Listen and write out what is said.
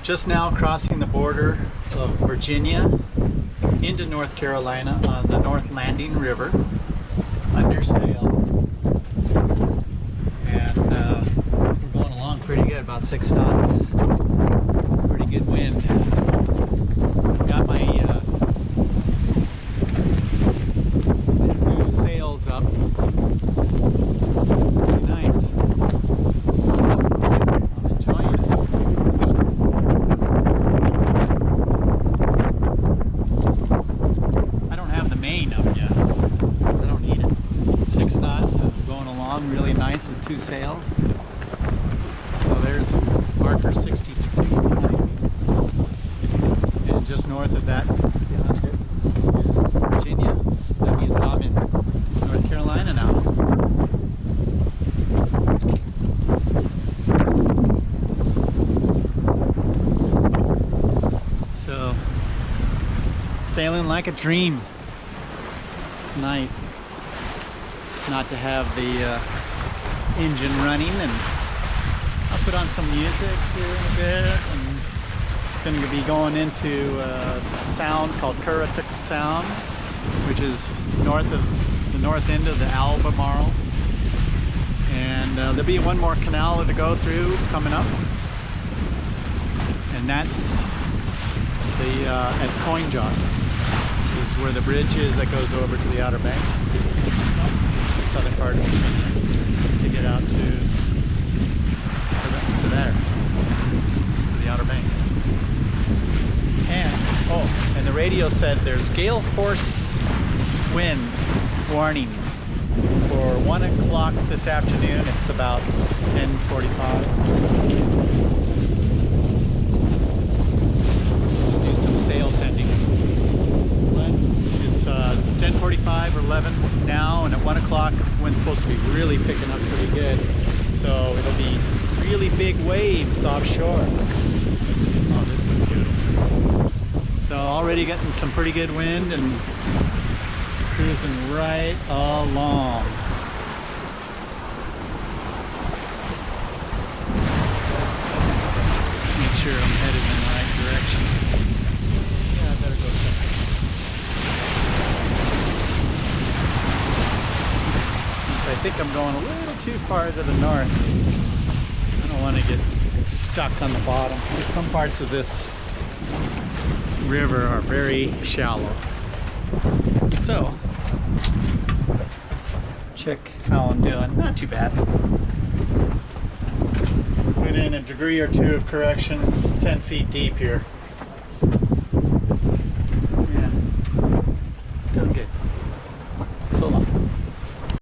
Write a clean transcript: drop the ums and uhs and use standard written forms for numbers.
just now crossing the border of Virginia into North Carolina on the North Landing River under sail, and we're going along pretty good, about 6 knots, pretty good wind. Got my new sails up. It's pretty nice. I'm enjoying it. I don't have the main up yet. I don't need it. 6 knots and I'm going along really nice with 2 sails. So there's marker 63 behind me. And just north of that behind it is Virginia. That means I'm in North Carolina now. So, sailing like a dream. Nice not to have the engine running, and I'll put on some music here in a bit, and going to be going into a sound called Currituck Sound, which is north of the north end of the Albemarle, and there'll be one more canal to go through coming up, and that's the at Coinjock, which is where the bridge is that goes over to the Outer Banks, the southern part of Virginia, to get out to there, to the Outer Banks. And the radio said there's gale force winds warning for 1 o'clock this afternoon. It's about 10:45. Do some sail tending. It's 10:45 or 11 now, and at 1 o'clock wind's supposed to be really picking up pretty good. So it'll be really big waves offshore. Oh, this is beautiful. So already getting some pretty good wind and cruising right along. Make sure I'm headed in the right direction. Yeah, I better go check. Since I think I'm going a little too far to the north, I don't want to get stuck on the bottom. Some parts of this river are very shallow. So, check how I'm doing. Not too bad. Put in a degree or two of corrections, 10 feet deep here.